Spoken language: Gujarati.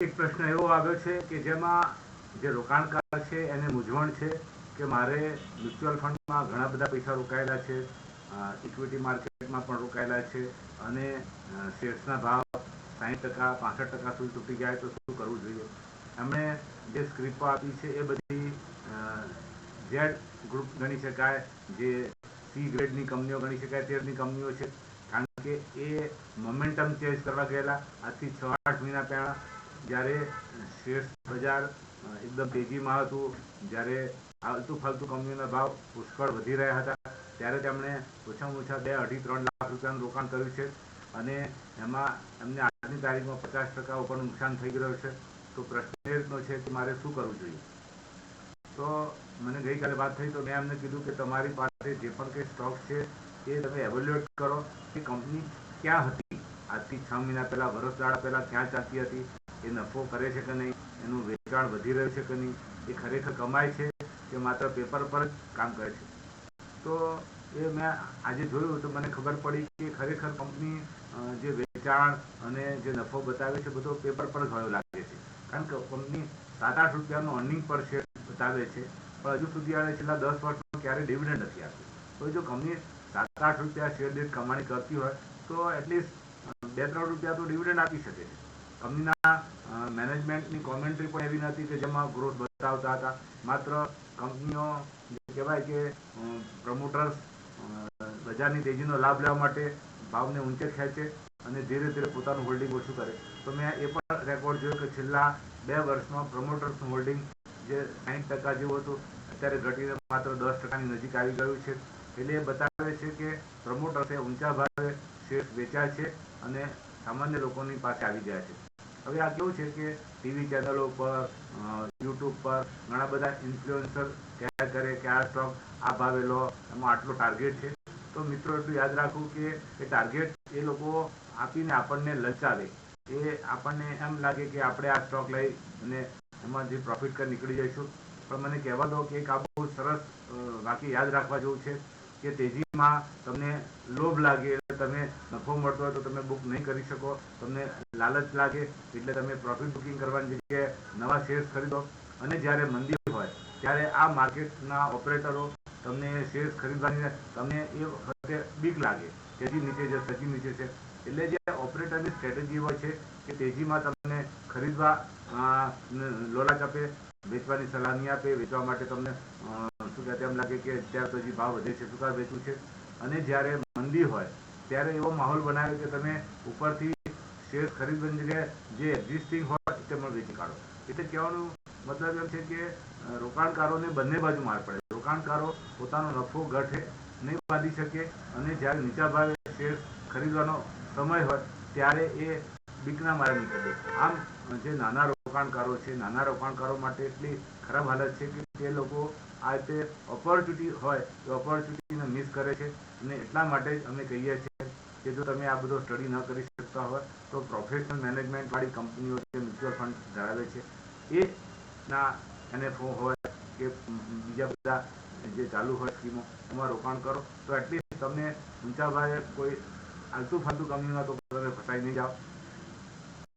એક પ્રશ્ન એવો આવ્યો છે કે જેમાં જે રોકાણકાર છે એને મૂંઝવણ છે કે મારે મ્યુચ્યુઅલ ફંડમાં ઘણા બધા પૈસા રોકાયેલા છે, ઇક્વિટી માર્કેટમાં પણ રોકાયેલા છે અને શેર્સના ભાવ 60% 65% સુધી તૂટી જાય તો શું કરવું જોઈએ. એમણે જે સ્ક્રિપ્ટો આપી છે એ બધી ઝેડ ગ્રુપ ગણી શકાય, જે સી ગ્રેડની કંપનીઓ ગણી શકાય તેની કંપનીઓ છે. કારણ કે એ મોમેન્ટમ ચેન્જ કરવા ગયેલા આજથી 6-8 મહિના પહેલાં, જ્યારે શેર્સ બજાર એકદમ તેજીમાં હતું, જ્યારે આલતુ ફાલતુ કંપનીઓના ભાવ પુષ્કળ વધી રહ્યા હતા, ત્યારે તેમણે ઓછામાં ઓછા 2-2.5-3 લાખ રૂપિયાનું રોકાણ કર્યું છે અને એમાં એમને આજની તારીખમાં 50% ઉપર નુકસાન થઈ રહ્યું છે. તો પ્રશ્ન એ રીતનો છે કે મારે શું કરવું જોઈએ. તો મને ગઈકાલે વાત થઈ તો મેં એમને કીધું કે તમારી પાસે જે પણ કંઈ સ્ટોક છે એ તમે એવેલ્યુએટ કરો કે કંપની ક્યાં હતી આજથી 6 મહિના પહેલાં, વર્ષ દાડા પહેલાં ક્યાં ચાલતી હતી, એ નફો કરે છે કે નહીં, એનું વેચાણ વધી રહ્યું છે કે નહીં, એ ખરેખર કમાય છે કે માત્ર પેપર પર જ કામ કરે છે. તો એ મેં આજે જોયું તો મને ખબર પડી કે ખરેખર કંપની જે વેચાણ અને જે નફો બતાવે છે બધો પેપર પર જ લાગે છે. કારણ કે કંપની 7-8 રૂપિયાનું અર્નિંગ પર શેર બતાવે છે, પણ હજુ સુધી આને છેલ્લા 10 વર્ષમાં ક્યારેય ડિવિડન્ડ નથી આપ્યું. તો જો કંપની 7-8 રૂપિયા શેર દીઠ કમાણી કરતી હોય તો એટલીસ્ટ 2-3 રૂપિયા તો ડિવિડન્ડ આપી શકે છે. કંપનીના મેનેજમેન્ટની કોમેન્ટ્રી પણ એવી નથી કે જેમાં ગ્રોથ બતાવતા હતા. માત્ર કંપનીઓ કહેવાય કે પ્રમોટર્સ બજારની તેજીનો લાભ લેવા માટે ભાવને ઊંચે ખેંચે અને ધીરે ધીરે પોતાનું હોલ્ડિંગ ઓછું કરે. તો મેં એ પણ રેકોર્ડ જોયો કે છેલ્લા 2 વર્ષમાં પ્રમોટર્સનું હોલ્ડિંગ જે 60% જેવું હતું અત્યારે ઘટીને માત્ર 10%ની નજીક આવી ગયું છે. એટલે એ બતાવે છે કે પ્રમોટર્સે ઊંચા ભાવે શેર વેચ્યા છે અને સામાન્ય લોકોની પાસે આવી ગયા છે. હવે આ કેવું છે કે ટીવી ચેનલો પર, યુટ્યુબ પર ઘણા બધા ઇન્ફ્લુએન્સર કહેયા કરે કે આ સ્ટોક આ ભાવે લો, એમાં આટલો ટાર્ગેટ છે. તો મિત્રો એટલું યાદ રાખવું કે એ ટાર્ગેટ એ લોકો આપીને આપણને લલચાવે. એ આપણને એમ લાગે કે આપણે આ સ્ટોક લઈ અને એમાં જે પ્રોફિટ કરી નીકળી જઈશું. પણ મને કહેવા દો કે એક આ બહુ સરસ વાક્ય યાદ રાખવા જેવું છે કે તેજીમાં તમને લોભ લાગે એટલે તમે નફો મળતો હોય તો તમે બુક નહીં કરી શકો, તમને લાલચ લાગે એટલે તમે પ્રોફિટ બુકિંગ કરવાની જગ્યાએ નવા શેર્સ ખરીદો અને જ્યારે મંદી હોય ત્યારે આ માર્કેટના ઓપરેટરો તમને શેર્સ ખરીદવાની તમને એ વખતે બીક લાગે કે હજી નીચે છે, સજી નીચે છે. એટલે જે ઓપરેટરની સ્ટ્રેટેજી હોય છે કે તેજીમાં તમને ખરીદવા લોલાચ આપે, વેચવાની સલાહ નહીં આપે, વેચવા માટે તમને શું કહેવાય એમ લાગે કે અત્યારે તો હજી ભાવ વધે છે, શું કામ વેચવું છે. અને જ્યારે મંદી હોય ત્યારે એવો માહોલ બનાવે કે તમે ઉપરથી શેર ખરીદવાની જગ્યાએ જે એક્ઝિસ્ટિંગ હોય તે પણ વેચી કાઢો. એટલે કહેવાનું મતલબ એમ છે કે રોકાણકારોને બંને બાજુ માર પડે. રોકાણકારો પોતાનો નફો ગઢે નહીં બાંધી શકે અને જ્યારે નીચા ભાવે શેર ખરીદવાનો સમય હોય ત્યારે એ બીકના મારે નીકળે. આમ જે નાના રોકાણકારો છે, નાના રોકાણકારો માટે એટલી ખરાબ હાલત છે કે તે લોકો આ રીતે ઓપોર્ચ્યુનિટી હોય તો ઓપોર્ચ્યુનિટીને મિસ કરે છે. અને એટલા માટે જ અમે કહીએ છીએ કે જો તમે આ બધો સ્ટડી ન કરી શકતા હોય તો પ્રોફેશનલ મેનેજમેન્ટવાળી કંપનીઓ જે મ્યુચ્યુઅલ ફંડ ધરાવે છે એ ના NFO હોય કે બીજા બધા જે ચાલુ હોય સ્કીમો એમાં રોકાણ કરો તો એટલીસ્ટ તમને ઊંચા ભાવે કોઈ આલતુ ફાલતુ કંપનીમાં તો તમે ફસાઈ નહીં જાઓ.